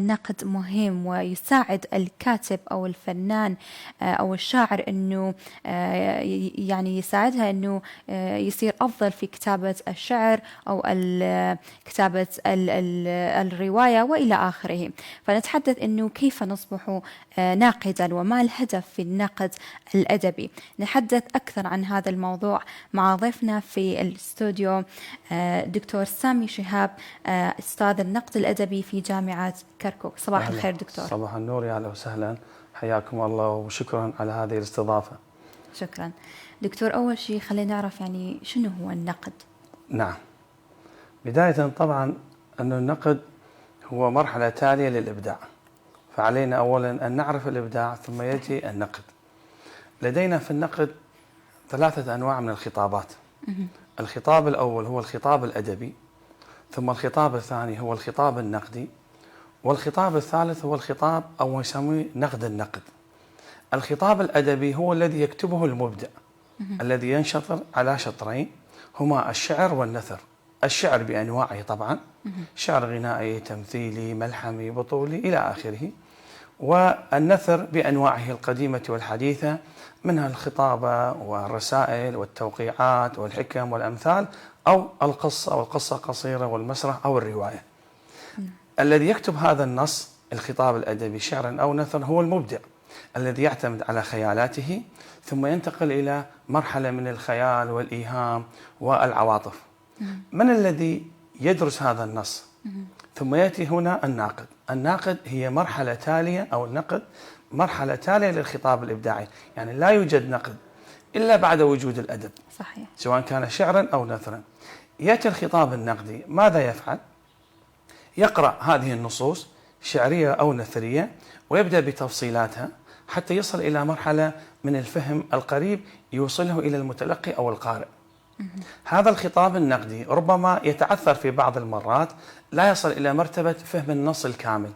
النقد مهم ويساعد الكاتب أو الفنان أو الشاعر أنه يعني يساعدها أنه يصير أفضل في كتابة الشعر أو كتابة الرواية وإلى آخره. فنتحدث أنه كيف نصبح ناقدا وما الهدف في النقد الأدبي. نتحدث أكثر عن هذا الموضوع مع ضيفنا في الاستوديو دكتور سامي شهاب، أستاذ النقد الأدبي في جامعة كركوك. صباح الخير دكتور. صباح النور، يا أهلا وسهلا، حياكم الله وشكرا على هذه الاستضافة. شكرا دكتور. أول شيء خلينا نعرف يعني شنو هو النقد؟ نعم، بداية طبعا أن النقد هو مرحلة تالية للإبداع، فعلينا أولا أن نعرف الإبداع ثم يأتي النقد. لدينا في النقد 3 أنواع من الخطابات. الخطاب الأول هو الخطاب الأدبي، ثم الخطاب الثاني هو الخطاب النقدي، والخطاب الثالث هو الخطاب أو يسميه نقد النقد. الخطاب الأدبي هو الذي يكتبه المبدع الذي ينشطر على شطرين هما الشعر والنثر. الشعر بأنواعه طبعا، شعر غنائي، تمثيلي، ملحمي، بطولي إلى آخره، والنثر بأنواعه القديمة والحديثة، منها الخطابة والرسائل والتوقيعات والحكم والأمثال، أو القصة والقصة القصيرة والمسرح أو الرواية. الذي يكتب هذا النص الخطاب الأدبي شعرا أو نثرا هو المبدع الذي يعتمد على خيالاته، ثم ينتقل إلى مرحلة من الخيال والإيهام والعواطف. من الذي يدرس هذا النص؟ ثم يأتي هنا الناقد. الناقد هي مرحلة تالية، أو النقد مرحلة تالية للخطاب الإبداعي، يعني لا يوجد نقد إلا بعد وجود الأدب. صحيح. سواء كان شعرا أو نثرا. يأتي الخطاب النقدي، ماذا يفعل؟ يقرأ هذه النصوص شعرية أو نثرية ويبدأ بتفصيلاتها حتى يصل إلى مرحلة من الفهم القريب يوصله إلى المتلقي أو القارئ. هذا الخطاب النقدي ربما يتعثر في بعض المرات، لا يصل إلى مرتبة فهم النص الكامل.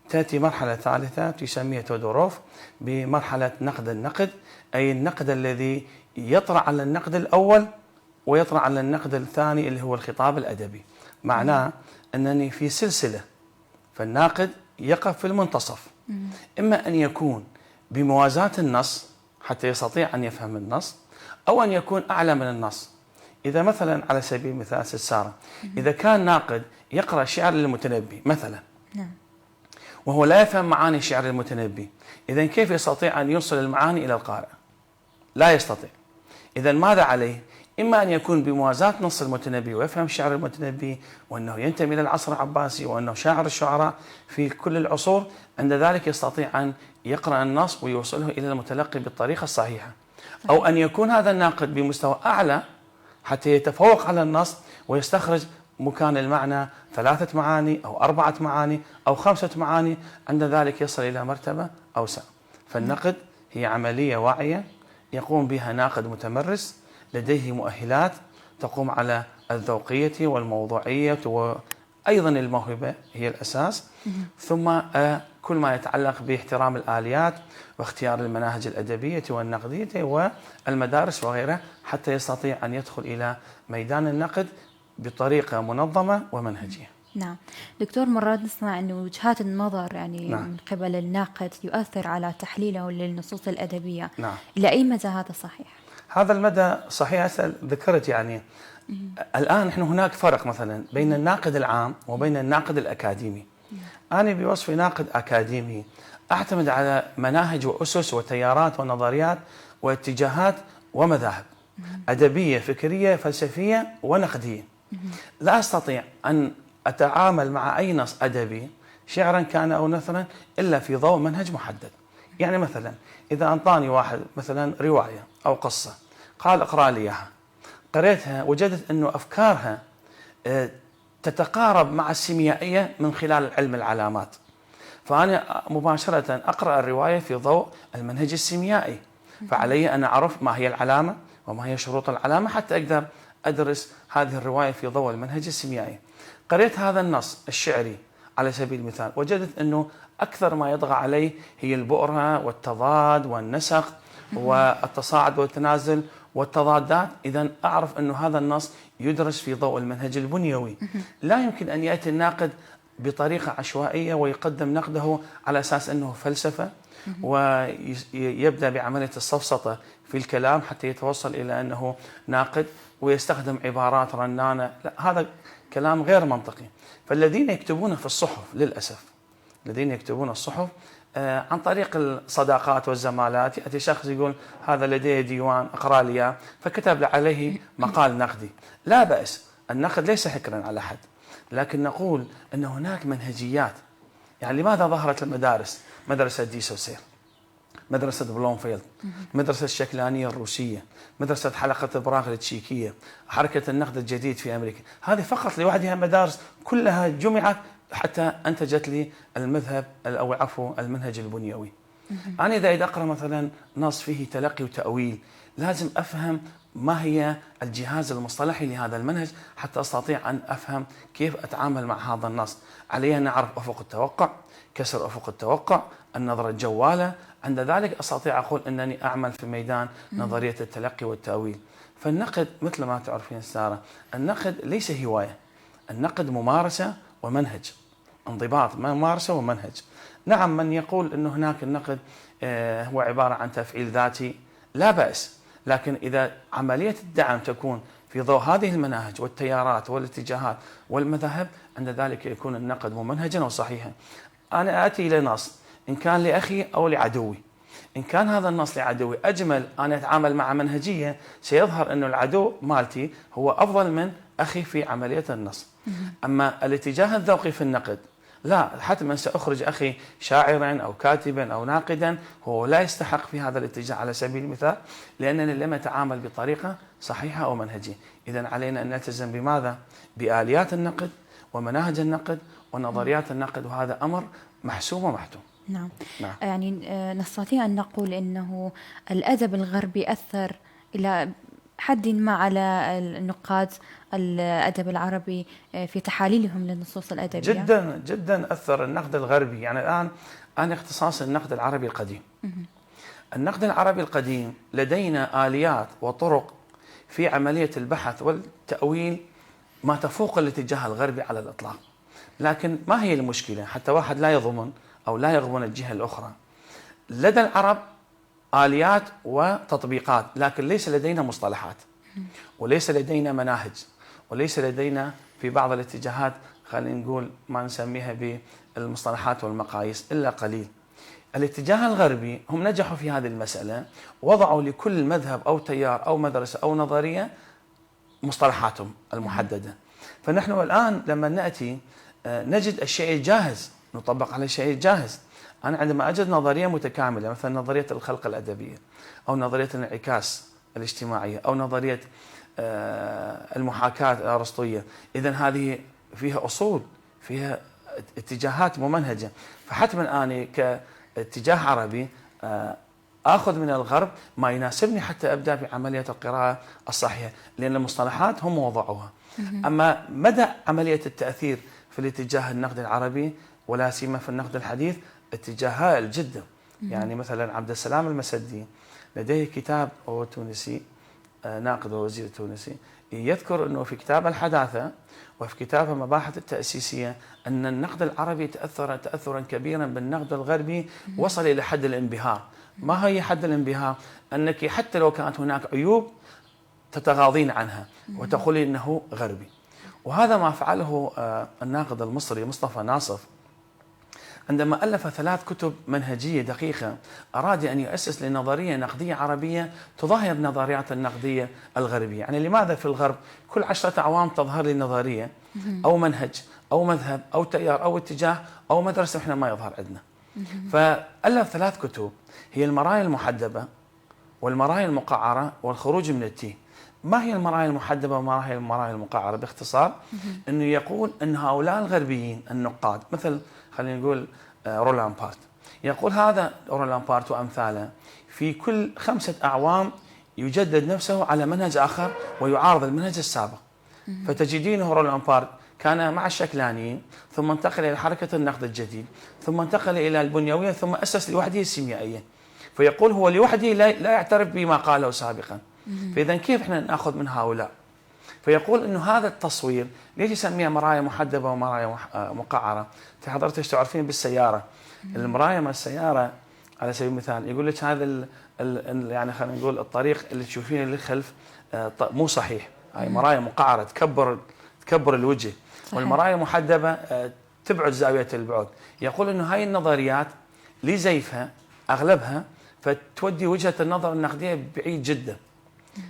تأتي مرحلة ثالثة تسميها تودوروف بمرحلة نقد النقد، أي النقد الذي يطرأ على النقد الأول ويطرأ على النقد الثاني اللي هو الخطاب الأدبي. معناه أنني في سلسلة، فالناقد يقف في المنتصف، إما أن يكون بموازاة النص حتى يستطيع أن يفهم النص، أو أن يكون أعلى من النص. إذا مثلا على سبيل المثال سارة، إذا كان ناقد يقرأ شعر المتنبي مثلا وهو لا يفهم معاني شعر المتنبي، إذن كيف يستطيع أن يوصل المعاني إلى القارئ؟ لا يستطيع. إذن ماذا عليه؟ إما أن يكون بموازاة نص المتنبي ويفهم شعر المتنبي، وأنه ينتمي إلى العصر العباسي، وأنه شاعر الشعراء في كل العصور، عند ذلك يستطيع أن يقرأ النص ويوصله إلى المتلقي بالطريقة الصحيحة. أو أن يكون هذا الناقد بمستوى أعلى حتى يتفوق على النص ويستخرج مكان المعنى 3 معاني أو 4 معاني أو 5 معاني، عند ذلك يصل إلى مرتبة أوسع. فالنقد هي عملية واعية يقوم بها ناقد متمرس لديه مؤهلات تقوم على الذوقية والموضوعية، وأيضا الموهبة هي الأساس، ثم كل ما يتعلق باحترام الآليات واختيار المناهج الأدبية والنقدية والمدارس وغيرها، حتى يستطيع أن يدخل إلى ميدان النقد بطريقة منظمة ومنهجية. نعم دكتور، مرات نسمع أن وجهات النظر يعني نعم. من قبل الناقد يؤثر على تحليله للنصوص الأدبية. نعم. إلى أي مدى هذا صحيح؟ هذا المدى صحيح. ذكرت يعني الآن نحن هناك فرق مثلا بين الناقد العام وبين الناقد الأكاديمي. أنا بوصفي ناقد أكاديمي أعتمد على مناهج وأسس وتيارات ونظريات واتجاهات ومذاهب أدبية فكرية فلسفية ونقدية. لا أستطيع أن أتعامل مع أي نص أدبي شعرا كان أو نثرا إلا في ضوء منهج محدد. يعني مثلا إذا أعطاني واحد مثلا رواية أو قصة قال اقرأ لي إياها، قريتها وجدت أنه أفكارها تتقارب مع السيميائية من خلال علم العلامات، فأنا مباشرة أقرأ الرواية في ضوء المنهج السيميائي، فعلي أن أعرف ما هي العلامة وما هي شروط العلامة حتى أقدر أدرس هذه الرواية في ضوء المنهج السيميائي. قريت هذا النص الشعري على سبيل المثال وجدت أنه أكثر ما يطغى عليه هي البؤرة والتضاد والنسق والتصاعد والتنازل والتضادات. إذن أعرف أنه هذا النص يدرس في ضوء المنهج البنيوي. لا يمكن أن يأتي الناقد بطريقة عشوائية ويقدم نقده على أساس أنه فلسفة، ويبدأ بعملية السفسطة في الكلام حتى يتوصل إلى أنه ناقد، ويستخدم عبارات رنانة. لا، هذا كلام غير منطقي. فالذين يكتبون في الصحف للأسف، الذين يكتبون الصحف عن طريق الصداقات والزمالات، يأتي شخص يقول هذا لديه ديوان اقرأ لي إياه، فكتب عليه مقال نقدي. لا بأس، النقد ليس حكرا على أحد، لكن نقول أن هناك منهجيات. يعني لماذا ظهرت المدارس؟ مدرسة دي سوسير، مدرسة بلومفيلد، مدرسة الشكلانية الروسية، مدرسة حلقة براغ التشيكية، حركة النقد الجديد في أمريكا. هذه فقط لوحدها مدارس كلها جمعت حتى أنتجت لي المذهب أو عفوا المنهج البنيوي. أنا إذا أقرأ مثلا نص فيه تلقي وتأويل، لازم أفهم ما هي الجهاز المصطلحي لهذا المنهج حتى أستطيع أن أفهم كيف أتعامل مع هذا النص. علي أن أعرف أفق التوقع، كسر أفق التوقع، النظرة الجوالة. عند ذلك أستطيع أقول أنني أعمل في ميدان نظرية التلقي والتأويل. فالنقد مثل ما تعرفين سارة، النقد ليس هواية، النقد ممارسة ومنهج، انضباط، ممارسة ومنهج. نعم، من يقول أن هناك النقد هو عبارة عن تفعيل ذاتي، لا بأس، لكن إذا عملية الدعم تكون في ضوء هذه المناهج والتيارات والاتجاهات والمذاهب، عند ذلك يكون النقد ممنهجا وصحيحا. أنا آتي إلى نص إن كان لأخي أو لعدوي، إن كان هذا النص لعدوي أجمل أن أتعامل مع منهجية، سيظهر أن العدو مالتي هو أفضل من أخي في عملية النص. أما الاتجاه الذوقي في النقد، لا، حتما سأخرج أخي شاعرا أو كاتبا أو ناقدا هو لا يستحق في هذا الاتجاه على سبيل المثال، لأنني لم أتعامل بطريقة صحيحة أو منهجية. إذن علينا أن نلتزم بماذا؟ بآليات النقد ومناهج النقد ونظريات النقد، وهذا أمر محسوم ومحتوم. نعم. يعني نستطيع أن نقول أنه الأدب الغربي أثر إلى حد ما على النقاد الأدب العربي في تحاليلهم للنصوص الأدبية. جدا جدا أثر النقد الغربي. يعني الآن أنا اختصاص النقد العربي القديم. النقد العربي القديم لدينا آليات وطرق في عملية البحث والتأويل ما تفوق الاتجاه الغربي على الإطلاق. لكن ما هي المشكلة؟ حتى واحد لا يضمن أو لا يغبن الجهة الأخرى. لدى العرب آليات وتطبيقات، لكن ليس لدينا مصطلحات، وليس لدينا مناهج، وليس لدينا في بعض الاتجاهات خلينا نقول ما نسميها بالمصطلحات والمقاييس إلا قليل. الاتجاه الغربي هم نجحوا في هذه المسألة، وضعوا لكل مذهب أو تيار أو مدرسة أو نظرية مصطلحاتهم المحددة. فنحن الآن لما نأتي نجد الشيء جاهز، نطبق على شيء جاهز. أنا عندما أجد نظرية متكاملة مثل نظرية الخلق الأدبية أو نظرية الانعكاس الاجتماعية أو نظرية المحاكاة الأرسطوية، إذن هذه فيها أصول، فيها اتجاهات ممنهجة. فحتما أنا كاتجاه عربي آخذ من الغرب ما يناسبني حتى أبدأ بعملية القراءة الصحيحة، لأن المصطلحات هم وضعوها. أما مدى عملية التأثير في الاتجاه النقد العربي ولا سيما في النقد الحديث اتجاه هائل جدا. يعني مثلا عبد السلام المسدي لديه كتاب، هو تونسي، ناقد ووزير تونسي، يذكر أنه في كتاب الحداثة وفي كتاب المباحث التأسيسية أن النقد العربي تأثر تأثرا كبيرا بالنقد الغربي، وصل إلى حد الانبهار. ما هي حد الانبهار؟ أنك حتى لو كانت هناك عيوب تتغاضين عنها وتقولين أنه غربي. وهذا ما فعله الناقد المصري مصطفى ناصف عندما ألف 3 كتب منهجية دقيقة. أراد أن يؤسس لنظرية نقدية عربية تظاهر النظريات النقدية الغربية. يعني لماذا في الغرب كل 10 أعوام تظهر لي نظرية أو منهج أو مذهب أو تيار أو اتجاه أو مدرسة، إحنا ما يظهر عندنا؟ فألف 3 كتب هي المرايا المحدبة والمرايا المقعرة والخروج من التيه. ما هي المرايا المحدبة وما هي المرايا المقعرة؟ باختصار أنه يقول أن هؤلاء الغربيين النقاد مثل خلينا نقول رولان بارت، يقول هذا رولان بارت وأمثاله في كل 5 أعوام يجدد نفسه على منهج آخر ويعارض المنهج السابق. فتجدينه رولان بارت كان مع الشكلانيين، ثم انتقل إلى حركة النقد الجديد، ثم انتقل إلى البنيوية، ثم أسس لوحده السيميائية. فيقول هو لوحده لا يعترف بما قاله سابقا. فإذا كيف احنا نأخذ من هؤلاء؟ فيقول انه هذا التصوير ليش يسميها مرايا محدبه ومرايا مقعره؟ انت حضرتك تعرفين بالسياره المرايا مال السياره على سبيل المثال يقول لك هذا يعني خلينا نقول الطريق اللي تشوفينه للخلف مو صحيح، هاي مرايا مقعره تكبر الوجه. صحيح. والمرايا المحدبه تبعد زاويه البعد. يقول انه هاي النظريات لزيفها اغلبها فتودي وجهه النظر النقديه بعيد جدا.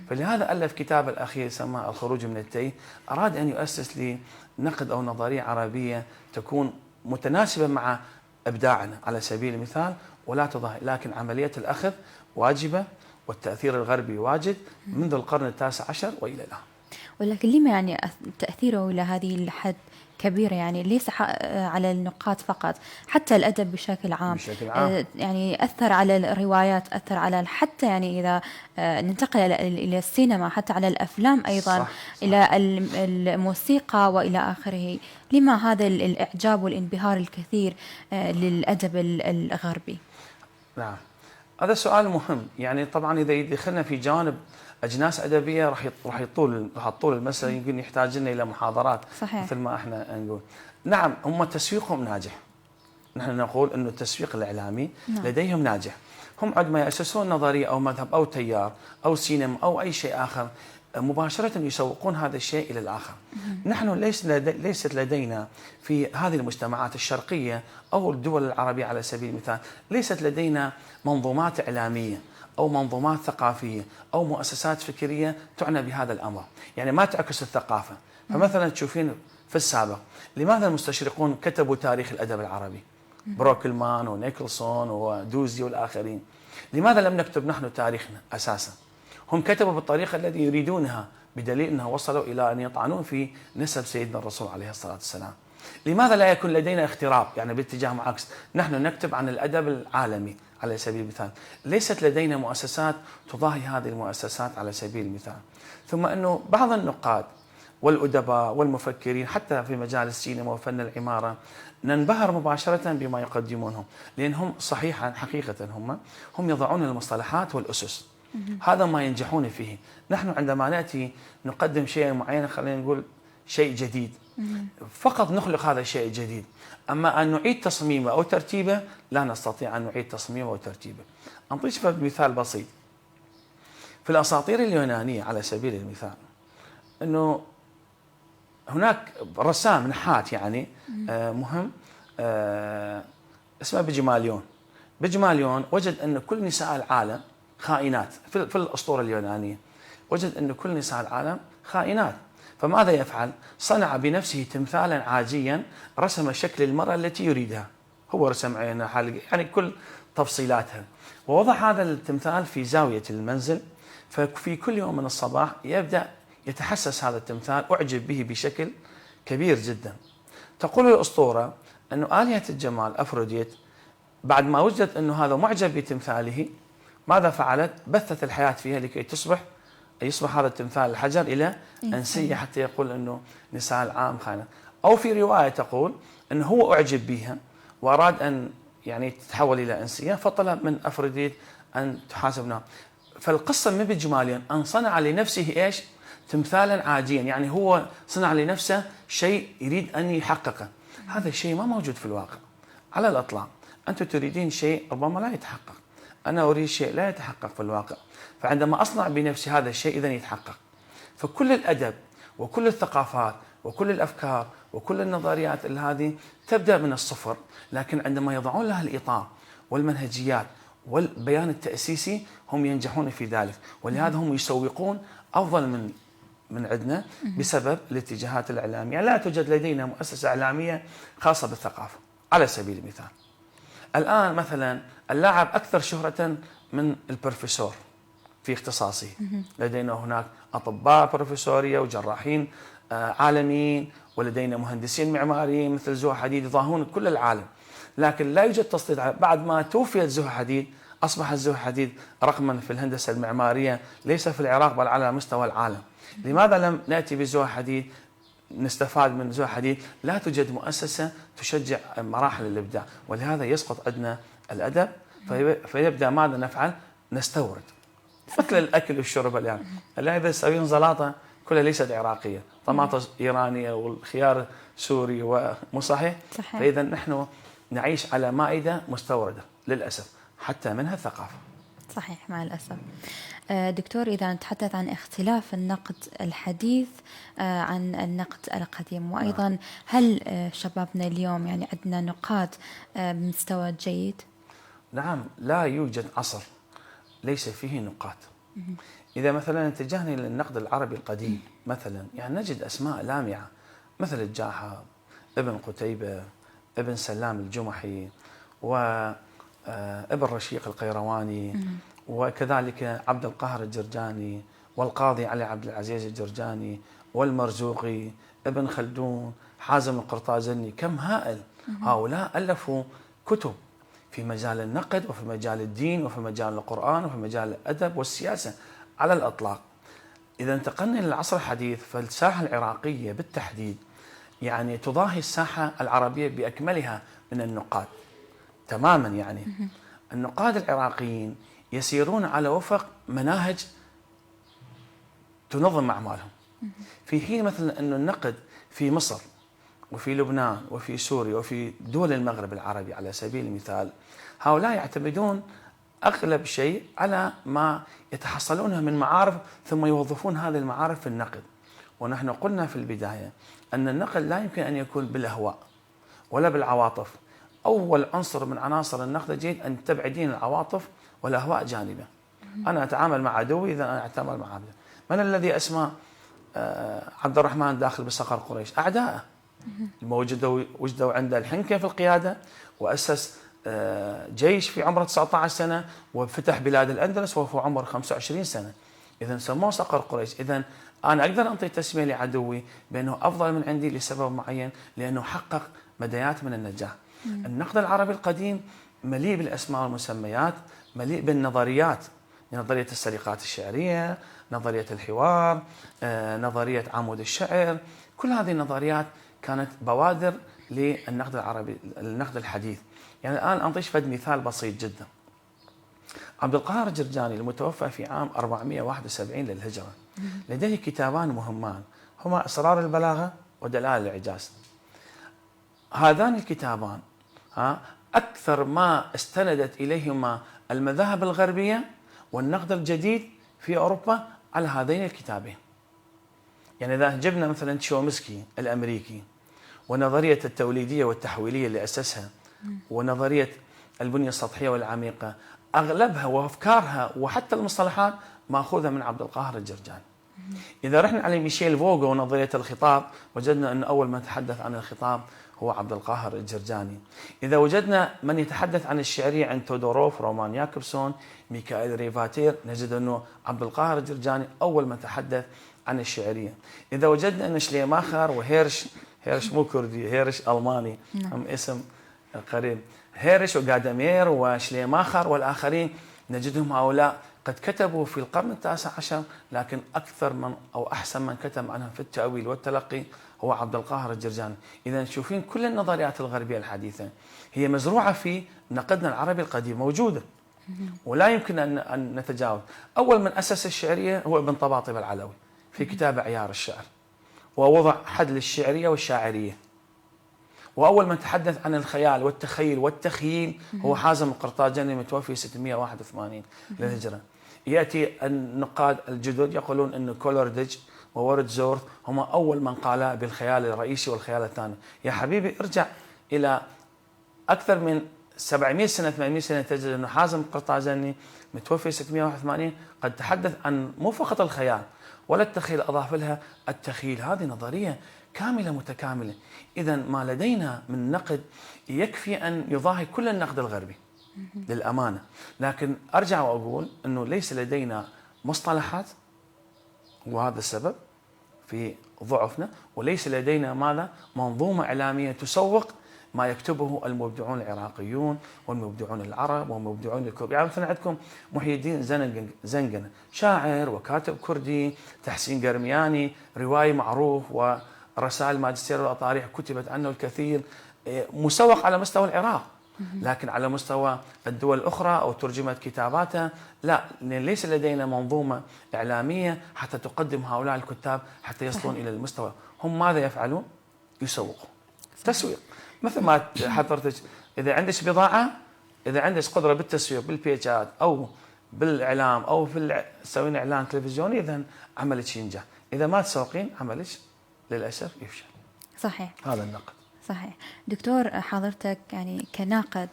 فلهذا الف كتاب الاخير سماه الخروج من التيه، اراد ان يؤسس لنقد او نظريه عربيه تكون متناسبه مع ابداعنا على سبيل المثال ولا تضاهي، لكن عمليه الاخذ واجبه والتاثير الغربي واجد منذ القرن ال19 والى الان. ولكن لما يعني تأثيره إلى هذه الحد كبيرة، يعني ليس على النقاد فقط، حتى الأدب بشكل عام. بشكل عام. يعني أثر على الروايات، أثر على حتى يعني إذا ننتقل إلى السينما، حتى على الأفلام أيضا. صح. إلى الموسيقى وإلى آخره. لما هذا الإعجاب والانبهار الكثير للأدب الغربي؟ نعم، هذا سؤال مهم. يعني طبعا إذا دخلنا في جانب أجناس أدبية راح يطول المسألة، يمكن يحتاج لنا إلى محاضرات. صحيح. مثل ما احنا نقول. نعم، هم تسويقهم ناجح. نحن نقول أنه التسويق الإعلامي لديهم ناجح. هم عندما يأسسون نظرية أو مذهب أو تيار أو سينما أو أي شيء آخر مباشرة يسوقون هذا الشيء إلى الآخر. نحن ليست لدينا في هذه المجتمعات الشرقية أو الدول العربية على سبيل المثال، ليست لدينا منظومات إعلامية أو منظومات ثقافية أو مؤسسات فكرية تعنى بهذا الأمر، يعني ما تعكس الثقافة. فمثلا تشوفين في السابق لماذا المستشرقون كتبوا تاريخ الأدب العربي؟ بروكلمان ونيكلسون ودوزي والآخرين. لماذا لم نكتب نحن تاريخنا أساسا؟ هم كتبوا بالطريقة التي يريدونها، بدليل أنهم وصلوا إلى أن يطعنون في نسب سيدنا الرسول عليه الصلاة والسلام. لماذا لا يكون لدينا اختراب، يعني باتجاه معاكس؟ نحن نكتب عن الأدب العالمي على سبيل المثال، ليست لدينا مؤسسات تضاهي هذه المؤسسات على سبيل المثال. ثم أنه بعض النقاد والأدباء والمفكرين حتى في مجال السينما وفن العمارة ننبهر مباشرة بما يقدمونه، لأنهم صحيحا حقيقة هم يضعون المصطلحات والأسس. هذا ما ينجحون فيه. نحن عندما نأتي نقدم شيء معين، خلينا نقول شيء جديد، فقط نخلق هذا الشيء الجديد، أما أن نعيد تصميمه أو ترتيبه لا نستطيع أن نعيد تصميمه وترتيبه. أنطيك مثال بسيط. في الأساطير اليونانية على سبيل المثال أنه هناك رسام نحات يعني مهم اسمه بجماليون وجد أن كل نساء العالم خائنات. في الأسطورة اليونانية وجد أن كل نساء العالم خائنات، فماذا يفعل؟ صنع بنفسه تمثالا عاجيا رسم شكل المرأة التي يريدها، هو رسم عينها حلقة يعني كل تفصيلاتها، ووضع هذا التمثال في زاوية المنزل. ففي كل يوم من الصباح يبدأ يتحسس هذا التمثال، أعجب به بشكل كبير جدا. تقول الأسطورة أن آلهة الجمال أفروديت بعد ما وجدت أنه هذا معجب بتمثاله ماذا فعلت؟ بثت الحياة فيها لكي يصبح هذا التمثال الحجر إلى أنسية، حتى يقول أنه نساء العالم خانة. أو في رواية تقول أنه هو أعجب بها وأراد أن يعني تتحول إلى أنسية، فطلب من أفروديت أن تحاسبنا. فالقصة من بجماليا أن صنع لنفسه إيش؟ تمثالا عاجيا، يعني هو صنع لنفسه شيء يريد أن يحققه. هذا الشيء ما موجود في الواقع على الإطلاق. أنتم تريدين شيء ربما لا يتحقق، أنا أريد شيء لا يتحقق في الواقع، فعندما أصنع بنفسي هذا الشيء إذن يتحقق. فكل الأدب وكل الثقافات وكل الأفكار وكل النظريات هذه تبدأ من الصفر، لكن عندما يضعون لها الإطار والمنهجيات والبيان التأسيسي هم ينجحون في ذلك. ولهذا هم يسوقون أفضل من عندنا بسبب الاتجاهات الإعلامية. يعني لا توجد لدينا مؤسسة إعلامية خاصة بالثقافة على سبيل المثال. الآن مثلا اللاعب أكثر شهرة من البروفيسور في اختصاصه. لدينا هناك أطباء بروفيسورية وجراحين عالميين، ولدينا مهندسين معماريين مثل زوها حديد يضاهون كل العالم، لكن لا يوجد تسليط. بعد ما توفيت زوها حديد أصبحت زوها حديد رقما في الهندسة المعمارية ليس في العراق بل على مستوى العالم. لماذا لم نأتي بزوها حديد نستفاد من زوها حديد؟ لا توجد مؤسسة تشجع مراحل الإبداع، ولهذا يسقط عندنا الأدب. فيبدأ ماذا نفعل؟ نستورد مثل الأكل والشرب. الآن إذا تسوين زلاطة كلها ليست عراقية، طماطم إيرانية والخيار سوري، ومو صحيح؟ صحيح. فإذا نحن نعيش على مائدة مستوردة للأسف، حتى منها الثقافة. صحيح مع الأسف. دكتور، إذا نتحدث عن اختلاف النقد الحديث عن النقد القديم، وأيضا هل شبابنا اليوم يعني عندنا نقاد بمستوى جيد؟ نعم، لا يوجد عصر ليس فيه نقاد. إذا مثلا اتجهنا إلى النقد العربي القديم مثلا، يعني نجد أسماء لامعة مثل الجاحظ، ابن قتيبة، ابن سلام الجمحي، وابن رشيق القيرواني، وكذلك عبد القاهر الجرجاني، والقاضي علي عبد العزيز الجرجاني، والمرزوقي، ابن خلدون، حازم القرطازني. كم هائل! هؤلاء ألفوا كتب في مجال النقد، وفي مجال الدين، وفي مجال القرآن، وفي مجال الأدب والسياسة على الأطلاق. إذا انتقلنا للعصر الحديث، فالساحة العراقية بالتحديد يعني تضاهي الساحة العربية بأكملها من النقاد تماما. يعني النقاد العراقيين يسيرون على وفق مناهج تنظم أعمالهم، في حين مثلا أن النقد في مصر وفي لبنان وفي سوريا وفي دول المغرب العربي على سبيل المثال، هؤلاء يعتمدون أغلب شيء على ما يتحصلونه من معارف، ثم يوظفون هذه المعارف في النقد. ونحن قلنا في البداية أن النقد لا يمكن أن يكون بالأهواء ولا بالعواطف. أول عنصر من عناصر النقد الجيد أن تبعدين العواطف والأهواء جانبا. أنا أتعامل مع عدوي إذا أنا أتعامل مع عبده. من الذي أسمى عبد الرحمن داخل بصقر قريش؟ أعداءه. وجدوا عند الحنكة في القيادة، وأسس جيش في عمره 19 سنة، وفتح بلاد الأندلس وهو عمره 25 سنة. إذا سموه صقر قريش. إذا أنا أقدر أعطي تسمية لعدوي بأنه أفضل من عندي لسبب معين، لأنه حقق بدايات من النجاح. النقد العربي القديم مليء بالأسماء والمسميات، مليء بالنظريات، نظرية السرقات الشعرية، نظرية الحوار، نظرية عمود الشعر. كل هذه النظريات كانت بوادر للنقد العربي، النقد الحديث. يعني الآن أنطيش فد مثال بسيط جدا. عبد القاهر الجرجاني المتوفى في عام 471 للهجرة لديه كتابان مهمان، هما أسرار البلاغة ودلائل الإعجاز. هذان الكتابان أكثر ما استندت إليهما المذاهب الغربية والنقد الجديد في أوروبا على هذين الكتابين. يعني إذا جبنا مثلا تشومسكي الأمريكي ونظرية التوليدية والتحويلية اللي أسسها، ونظرية البنية السطحية والعميقة، أغلبها وأفكارها وحتى المصطلحات مأخوذة من عبد القاهر الجرجاني. إذا رحنا على ميشيل فوغو ونظرية الخطاب، وجدنا أن أول من تحدث عن الخطاب هو عبد القاهر الجرجاني. إذا وجدنا من يتحدث عن الشعرية عند تودوروف، رومان ياكوبسون، ميكائيل ريفاتير، نجد أنه عبد القاهر الجرجاني أول من تحدث عن الشعرية. إذا وجدنا أن شليماخر وهيرش، هيرش مو كردي، هيرش ألماني، هم اسم قريب، هيرش وغادامير وشليماخر والآخرين، نجدهم هؤلاء قد كتبوا في القرن التاسع عشر، لكن أكثر من أو أحسن من كتب عنهم في التأويل والتلقي هو عبد القاهر الجرجاني. إذا تشوفين كل النظريات الغربية الحديثة هي مزروعة في نقدنا العربي القديم، موجودة ولا يمكن أن نتجاوز. أول من أسس الشعرية هو ابن طباطب العلوي في كتاب عيار الشعر، ووضع حد للشعرية والشاعرية. وأول من تحدث عن الخيال والتخيل والتخييل هو حازم القرطاجني المتوفي 681 للهجرة. يأتي النقاد الجدد يقولون أن كولورديج وورد زورث هما أول من قالا بالخيال الرئيسي والخيال الثاني. يا حبيبي ارجع إلى أكثر من 700 سنة 800 سنة، تجد أن حازم القرطاجني متوفي 681 قد تحدث عن مو فقط الخيال ولا التخيل، أضاف لها التخيل. هذه نظرية كاملة متكاملة. إذا ما لدينا من نقد يكفي أن يضاهي كل النقد الغربي للأمانة. لكن أرجع وأقول أنه ليس لدينا مصطلحات، وهذا السبب في ضعفنا، وليس لدينا ماذا منظومة إعلامية تسوق ما يكتبه المبدعون العراقيون والمبدعون العرب والمبدعون الكرد. يعني مثلا عندكم محي الدين زنقنة، شاعر وكاتب كردي، تحسين قرمياني روائي معروف، ورسائل ماجستير والأطاريح كتبت عنه الكثير، مسوق على مستوى العراق. لكن على مستوى الدول الأخرى أو ترجمة كتاباتها لا، ليس لدينا منظومة إعلامية حتى تقدم هؤلاء الكتاب حتى يصلون إلى المستوى. هم ماذا يفعلون؟ يسوقون. تسويق. مثل ما حضرتك إذا عندك بضاعة، إذا عندك قدرة بالتسويق بالبيجات أو بالإعلام أو تسوين إعلان تلفزيوني، إذا عملك ينجح. إذا ما تسوقين عملك للأسف يفشل. صحيح. هذا النقد. صحيح. دكتور، حضرتك يعني كناقد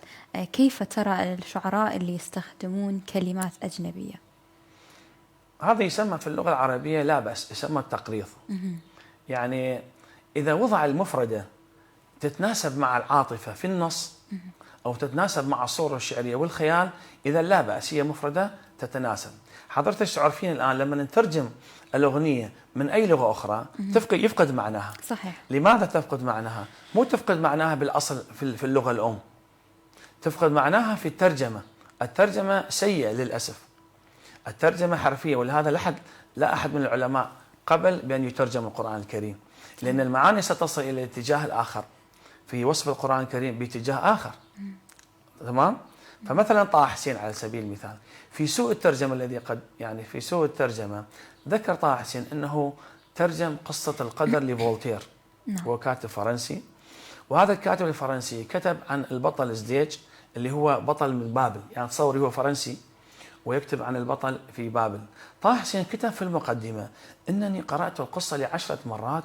كيف ترى الشعراء اللي يستخدمون كلمات أجنبية؟ هذا يسمى في اللغة العربية لا بأس، يسمى التقريض. يعني إذا وضع المفردة تتناسب مع العاطفة في النص أو تتناسب مع الصورة الشعرية والخيال، إذا لا بأس، هي مفردة تتناسب. حضرتك تعرفين الآن لما نترجم الأغنية من أي لغة أخرى يفقد معناها. صحيح. لماذا تفقد معناها؟ مو تفقد معناها بالأصل في اللغة الأم، تفقد معناها في الترجمة. الترجمة سيئة للأسف، الترجمة حرفية، ولهذا لا أحد من العلماء قبل بأن يترجم القرآن الكريم، لأن المعاني ستصل إلى الاتجاه الآخر في وصف القرآن الكريم باتجاه آخر. تمام؟ فمثلا طه حسين على سبيل المثال في سوء الترجمة الذي في سوء الترجمة ذكر طه حسين أنه ترجم قصة القدر لفولتير. هو كاتب فرنسي، وهذا الكاتب الفرنسي كتب عن البطل زديج اللي هو بطل من بابل. يعني تصوري هو فرنسي ويكتب عن البطل في بابل. طه حسين كتب في المقدمة: إنني قرأت القصة ل10 مرات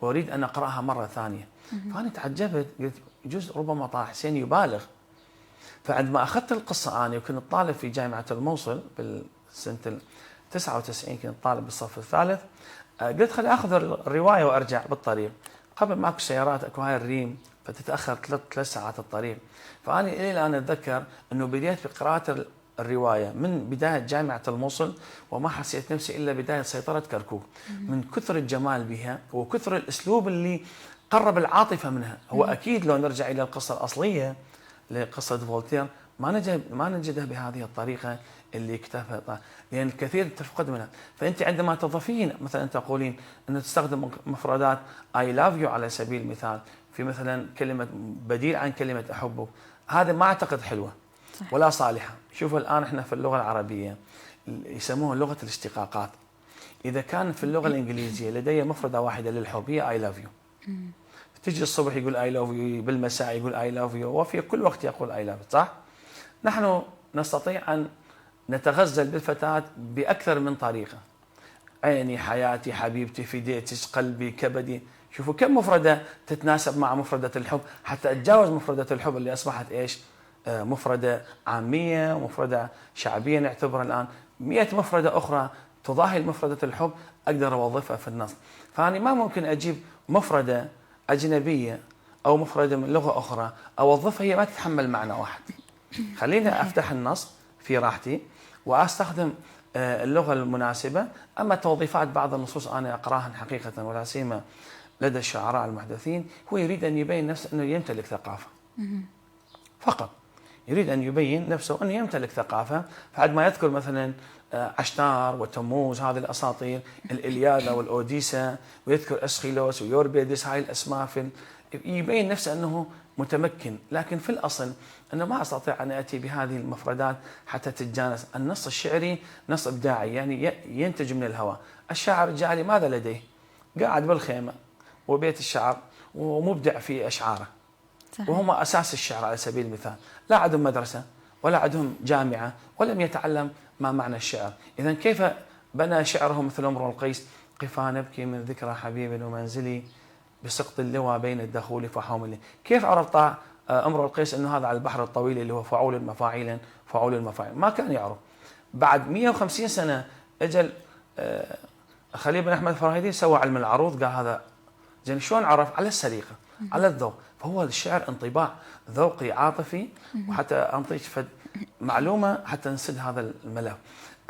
وأريد أن أقرأها مرة ثانية. فأنا تعجبت، قلت يجوز ربما طه حسين يبالغ. فعندما أخذت القصة أنا وكنت طالب في جامعة الموصل بالسنة 99، كنت طالب بالصف الثالث، قلت خلي أخذ الرواية وأرجع بالطريق. قبل ما أكو سيارات، أكو هاي الريم، فتتأخر 3 ساعات الطريق. فأنا إلى الآن أتذكر أنه بديت بقراءة الرواية من بداية جامعة الموصل وما حسيت نفسي إلا بداية سيطرة كركوك، من كثر الجمال بها وكثر الأسلوب اللي قرب العاطفة منها. هو أكيد لو نرجع إلى القصة الأصلية لقصة فولتير ما نجدها بهذه الطريقة اللي كتبها، لأن الكثير تفقد منها. فأنت عندما تضيفين مثلا تقولين أن تستخدم مفردات I love you على سبيل المثال في مثلا كلمة بديل عن كلمة أحبك، هذا ما أعتقد حلوة ولا صالحة. شوفوا الآن احنا في اللغة العربية يسموها لغة الاشتقاقات. إذا كان في اللغة الإنجليزية لدي مفردة واحدة للحب هي I love you، تجي الصبح يقول I love you، بالمساء يقول I love you، وفي كل وقت يقول I love you، صح؟ نحن نستطيع أن نتغزل بالفتاة بأكثر من طريقة: عيني، حياتي، حبيبتي، فديتك، قلبي، كبدي. شوفوا كم مفردة تتناسب مع مفردة الحب حتى تتجاوز مفردة الحب اللي أصبحت إيش؟ مفردة عامية، مفردة شعبية نعتبرها الآن. 100 مفردة أخرى تضاهي مفردة الحب أقدر أوظفها في النص. فأنا ما ممكن أجيب مفردة أجنبية أو مفردة من لغة أخرى أوظفها، هي ما تتحمل معنى واحد. خليني أفتح النص في راحتي وأستخدم اللغة المناسبة. أما توظيفات بعض النصوص أنا أقراها حقيقة، ولا سيما لدى الشعراء المحدثين، هو يريد أن يبين نفسه أنه يمتلك ثقافة فقط، يريد أن يبين نفسه أنه يمتلك ثقافة. فعد ما يذكر مثلا عشتار وتموز، هذه الأساطير، الإلياذة والأوديسا، ويذكر أسخيلوس ويوربيدس، هاي الأسماء، يبين نفسه أنه متمكن. لكن في الأصل أنه ما أستطيع أن أتي بهذه المفردات حتى تتجانس. النص الشعري نص إبداعي، يعني ينتج من الهواء. الشاعر الجاهلي ماذا لديه؟ قاعد بالخيمة وبيت الشعر ومبدع في أشعاره، وهم أساس الشعر على سبيل المثال. لا عندهم مدرسة ولا عندهم جامعة ولم يتعلم ما معنى الشعر. إذن كيف بنى شعره مثل امرؤ القيس: قفا نبكي من ذكرى حبيب ومنزلي بسقط اللوى بين الدخول فحوملي. كيف عرف امرؤ القيس أنه هذا على البحر الطويل اللي هو فعول المفاعيل فعول المفاعيل؟ ما كان يعرف. بعد 150 سنة أجل خليل بن أحمد الفراهيدي سوى علم العروض، قال هذا زين. شلون عرف؟ على السليقة، على الذوق. فهو الشعر انطباع ذوقي عاطفي. وحتى أنطيك معلومة حتى نسد هذا الملف،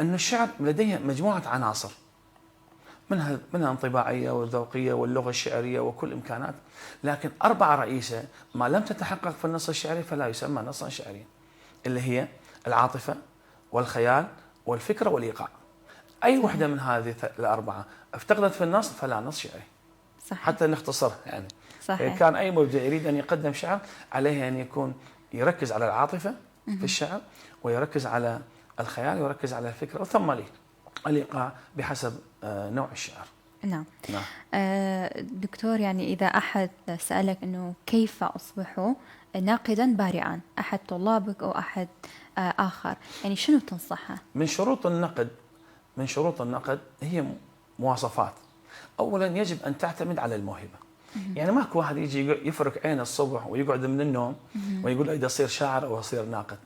أن الشعر لديه مجموعة عناصر، منها انطباعية والذوقية واللغة الشعرية وكل إمكانات، لكن 4 رئيسة ما لم تتحقق في النص الشعري فلا يسمى نصا شعريا، اللي هي العاطفة والخيال والفكرة والإيقاع. أي وحدة من هذه ال4 افتقدت في النص فلا نص شعري. صحيح. حتى نختصرها يعني. صحيح. كان أي مبدع يريد أن يقدم شعر عليه أن يكون يركز على العاطفة في الشعر، ويركز على الخيال، ويركز على الفكرة، ثم الإيقاع بحسب نوع الشعر. نعم. نعم. دكتور، يعني إذا أحد سألك أنه كيف أصبح ناقدا بارعا، أحد طلابك أو أحد آخر، يعني شنو تنصحه؟ من شروط النقد هي مواصفات. أولا يجب أن تعتمد على الموهبة. يعني ماكو واحد يجي يفرك عينه الصبح ويقعد من النوم ويقول أريد أصير شاعر أو أصير ناقد.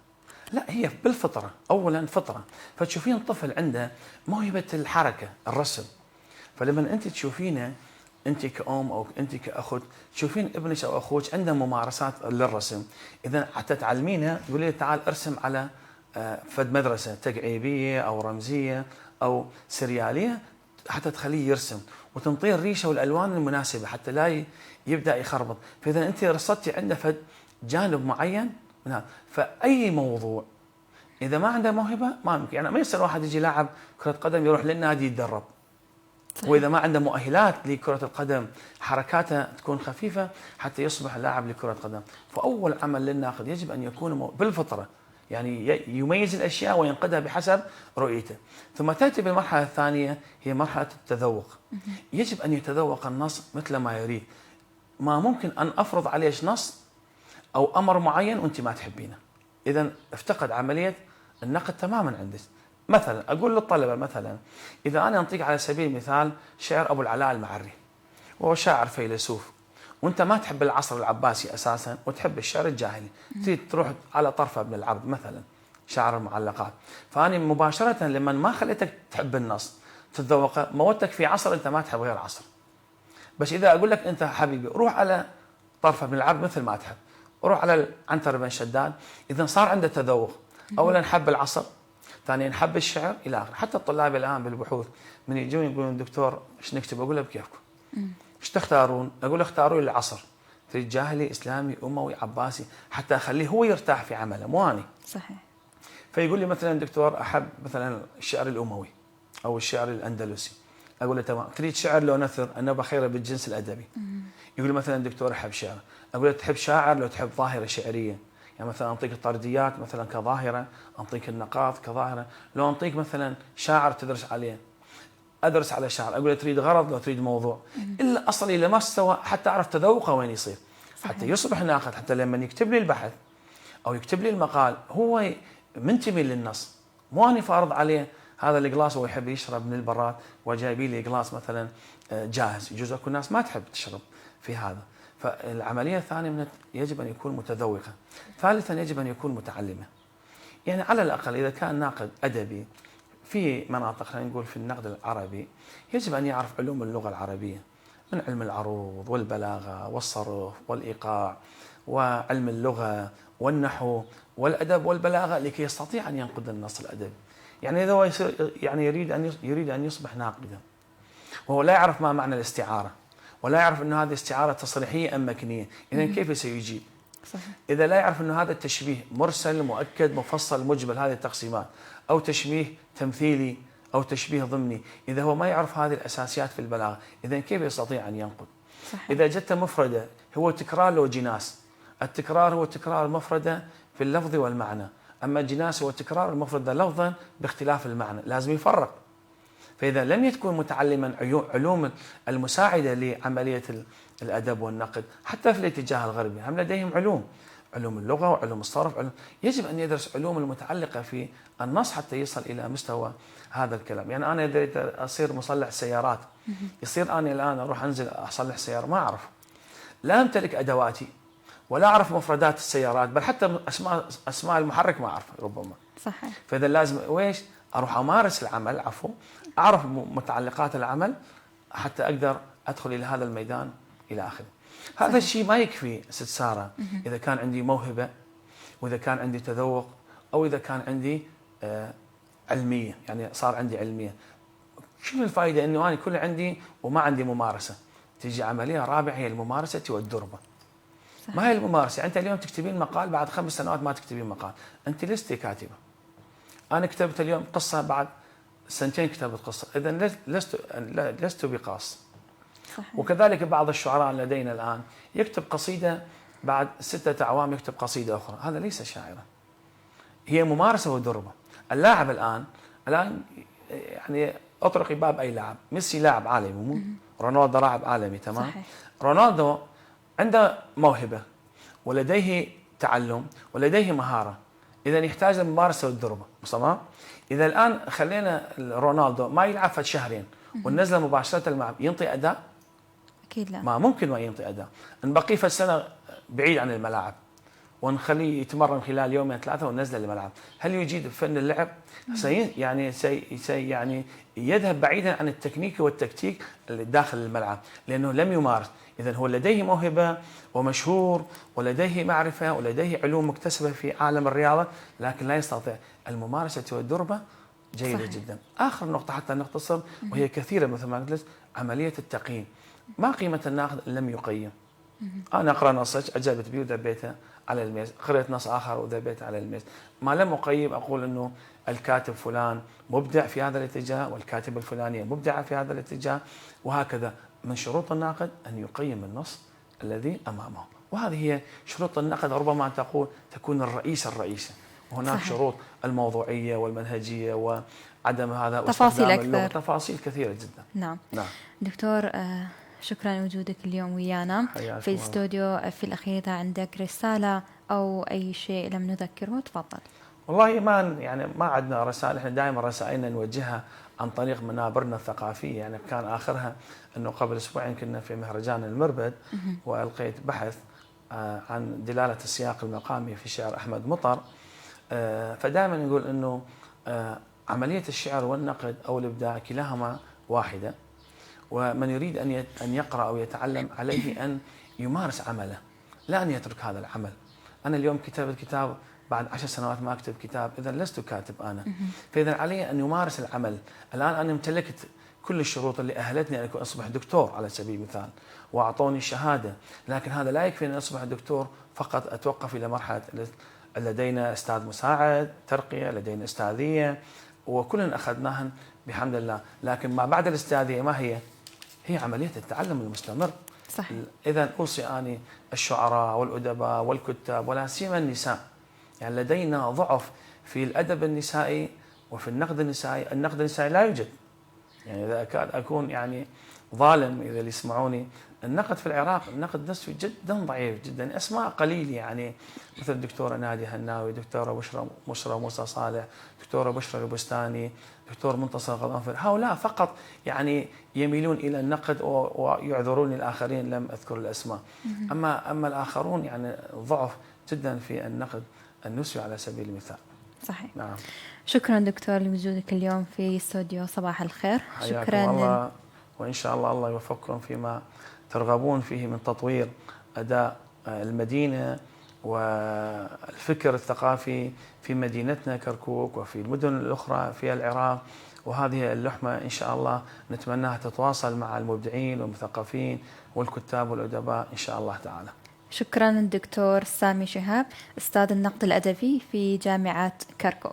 لا، هي بالفطرة. أولا فطرة. فتشوفين طفل عنده موهبة الحركة، الرسم، فلما أنت تشوفينه، أنت كأم أو أنت كأخت، تشوفين ابنك أو أخوك عنده ممارسات للرسم، إذا حتى تعلمينه تقولي له تعال ارسم على فد مدرسة تقعيبية أو رمزية أو سريالية، حتى تخليه يرسم، وتنطيه الريشة والألوان المناسبة حتى لا يبدأ يخربط. فإذا أنت رصدتي عنده فد جانب معين من هذا، فأي موضوع إذا ما عنده موهبة ما يمكن. يعني ما يصير واحد يجي لاعب كرة قدم يروح للنادي يتدرب، وإذا ما عنده مؤهلات لكرة القدم، حركاته تكون خفيفة حتى يصبح لاعب لكرة قدم. فأول عمل للناقد يجب أن يكون بالفطرة، يعني يميز الأشياء وينقدها بحسب رؤيته. ثم تأتي بالمرحلة الثانية، هي مرحلة التذوق. يجب أن يتذوق النص مثل ما يريد. ما ممكن أن أفرض عليك نص أو أمر معين وأنت ما تحبينه، إذا افتقد عملية النقد تماما عندك. مثلا أقول للطلبة، مثلا إذا أنا أنطيك على سبيل المثال شعر أبو العلاء المعري، وهو شاعر فيلسوف، وأنت ما تحب العصر العباسي أساسا وتحب الشعر الجاهلي، تريد تروح على طرفة بن العبد مثلا، شاعر المعلقات، فأنا مباشرة لما ما خليتك تحب النص تتذوقه، موتك في عصر أنت ما تحب غير عصر. بس إذا أقول لك أنت حبيبي روح على طرفة بن العبد مثل ما تحب، روح على عنتر بن شداد، إذا صار عنده تذوق. أولا حب العصر، ثانيا نحب الشعر الى اخره. حتى الطلاب الان بالبحوث من يجون يقولون دكتور ايش نكتب؟ اقول له بكيفكم. ايش تختارون؟ اقول اختاروا لي العصر، تريد جاهلي، اسلامي، اموي، عباسي، حتى اخليه هو يرتاح في عمله مو اني. صحيح. فيقول لي مثلا دكتور احب مثلا الشعر الاموي او الشعر الاندلسي، اقول له تمام. تريد شعر لو نثر؟ النوبه خيره بالجنس الادبي. يقول لي مثلا دكتور احب شعر، اقول له تحب شاعر لو تحب ظاهره شعريه، يعني مثلا أنطيك الطرديات مثلا كظاهرة، أنطيك النقاط كظاهرة، لو أنطيك مثلا شاعر تدرس عليه، أدرس على شاعر، أقول له تريد غرض لو تريد موضوع، إلا أصلي لما استوى حتى أعرف تذوقه وين يصير، حتى يصبح ناقد، حتى لما يكتب لي البحث أو يكتب لي المقال هو منتمي للنص، مو أنا فارض عليه هذا القلاص هو يحب يشرب من البراد وجايبي لي قلاص مثلا جاهز. يجوز اكو ناس ما تحب تشرب في هذا. فالعملية الثانية يجب أن يكون متذوقا. ثالثا يجب أن يكون متعلما. يعني على الأقل إذا كان ناقد أدبي في مناطق، خلينا نقول في النقد العربي، يجب أن يعرف علوم اللغة العربية، من علم العروض والبلاغة والصرف والإيقاع وعلم اللغة والنحو والأدب والبلاغة، لكي يستطيع أن ينقد النص الأدبي. يعني إذا هو يعني يريد أن يصبح ناقدا وهو لا يعرف ما معنى الاستعارة، ولا يعرف أن هذه استعارة تصريحية أم مكنية، إذا كيف سيجيب؟ صحيح. إذا لا يعرف أن هذا التشبيه مرسل مؤكد مفصل مجمل هذه التقسيمات، أو تشبيه تمثيلي أو تشبيه ضمني، إذا هو ما يعرف هذه الأساسيات في البلاغة، إذا كيف يستطيع أن ينقد؟ صحيح. إذا جت مفردة هو تكرار لو جناس، التكرار هو تكرار المفردة في اللفظ والمعنى، أما الجناس هو تكرار المفردة لفظا باختلاف المعنى، لازم يفرق. فإذا لم يكن متعلما علوم المساعدة لعملية الأدب والنقد، حتى في الاتجاه الغربي هم لديهم علوم اللغة وعلوم الصرف، يجب أن يدرس علوم المتعلقة في النص حتى يصل إلى مستوى هذا الكلام. يعني أنا إذا أصير مصلح سيارات، يصير أنا الآن أروح أنزل أصلح سيارة ما أعرف، لا أمتلك أدواتي ولا أعرف مفردات السيارات، بل حتى أسماء المحرك ما أعرف ربما. صحيح. فإذا لازم أروح أمارس العمل، أعرف متعلقات العمل حتى أقدر أدخل إلى هذا الميدان إلى آخره. هذا الشيء ما يكفي ست سارة إذا كان عندي موهبة، وإذا كان عندي تذوق، أو إذا كان عندي علمية، يعني صار عندي علمية. شنو الفائدة إنه أنا كل عندي وما عندي ممارسة؟ تيجي عملية رابعة هي الممارسة والدربة. ما هي الممارسة؟ أنت اليوم تكتبين مقال، بعد 5 سنوات ما تكتبين مقال، أنت لست كاتبة. أنا كتبت اليوم قصة، بعد 2 كتبت قصة، إذا لست بقاص. صحيح. وكذلك بعض الشعراء لدينا الآن يكتب قصيدة بعد 6 أعوام يكتب قصيدة أخرى، هذا ليس شاعرا، هي ممارسة ودربة. اللاعب الآن يعني أطرقي باب أي لاعب، ميسي لاعب عالمي، مو رونالدو لاعب عالمي، تمام؟ صحيح. رونالدو عنده موهبة ولديه تعلم ولديه مهارة، إذا يحتاج الممارسة والدربة، تمام؟ إذا الآن خلينا رونالدو ما يلعب في شهرين وننزله مباشرة الملعب، ينطي أداء؟ أكيد لا. ما ممكن ما ينطي أداء. نبقيه في السنة بعيد عن الملاعب ونخليه يتمرن خلال يومين 3 وننزله الملعب، هل يجيد فن اللعب؟ يعني يذهب بعيدا عن التكنيك والتكتيك اللي داخل الملعب، لأنه لم يمارس. إذا هو لديه موهبة ومشهور ولديه معرفة ولديه علوم مكتسبة في عالم الرياضة، لكن لا يستطيع الممارسة والدربة. جيدة صحيح. جدا. آخر نقطة حتى نختصر، وهي كثيرة مثل ما قلت، عملية التقييم. ما قيمة الناقد إن لم يقيم؟ أنا أقرأ نصك عجبت بي وذبيته على الميز، قرأت نص آخر وذبيته على الميز، ما لم أقيم أقول أنه الكاتب فلان مبدع في هذا الاتجاه والكاتب الفلانية مبدعة في هذا الاتجاه، وهكذا. من شروط الناقد أن يقيم النص الذي أمامه، وهذه هي شروط النقد. ربما تكون الرئيسة، وهناك صحيح. شروط الموضوعية والمنهجية وعدم هذا تفاصيل واستخدام اللغة، أكثر. تفاصيل كثيرة جدا. نعم. نعم. دكتور، شكرا لوجودك اليوم ويانا حياكم في الله. الاستوديو. في الأخير إذا عندك رسالة أو أي شيء لم نذكره تفضل. والله ما عندنا رسائل، احنا دائما رسائلنا نوجهها عن طريق منابرنا الثقافيه، يعني كان اخرها انه قبل اسبوعين كنا في مهرجان المربد والقيت بحث عن دلاله السياق المقامي في شعر احمد مطر. فدائما نقول انه عمليه الشعر والنقد او الابداع كلاهما واحده، ومن يريد ان يقرا او يتعلم عليه ان يمارس عمله، لا ان يترك هذا العمل. انا اليوم كتبت كتاب، بعد 10 سنوات ما اكتب كتاب، اذا لست كاتب انا. فاذا علي ان يمارس العمل. الان انا امتلكت كل الشروط اللي اهلتني ان اصبح دكتور على سبيل المثال، واعطوني شهاده، لكن هذا لا يكفي ان اصبح دكتور فقط، اتوقف الى مرحله لدينا استاذ مساعد ترقيه، لدينا استاذيه، وكلنا اخذناها بحمد الله، لكن ما بعد الاستاذيه ما هي عمليه التعلم المستمر. صحيح. اذا اوصي اني الشعراء والادباء والكتاب ولا سيما النساء، يعني لدينا ضعف في الادب النسائي وفي النقد النسائي. النقد النسائي لا يوجد، يعني اذا اكاد اكون يعني ظالم اذا اللي يسمعوني، النقد في العراق النقد نفسه جدا ضعيف جدا، اسماء قليل، يعني مثل الدكتوره ناديه هناوي، دكتوره بشرى موسى صالح، دكتوره بشرى البستاني، دكتور منتصر غضنفر، هؤلاء فقط يعني يميلون الى النقد ويعذرون الاخرين لم اذكر الاسماء. اما الاخرون يعني ضعف جدا في النقد النسوي على سبيل المثال. صحيح. نعم. شكرا دكتور لوجودك اليوم في استوديو صباح الخير. شكرا الله، وإن شاء الله يوفقكم فيما ترغبون فيه من تطوير أداء المدينة والفكر الثقافي في مدينتنا كركوك وفي المدن الأخرى في العراق. وهذه اللحمة إن شاء الله نتمناها تتواصل مع المبدعين والمثقفين والكتاب والأدباء إن شاء الله تعالى. شكرا الدكتور سامي شهاب، أستاذ النقد الأدبي في جامعة كركوك.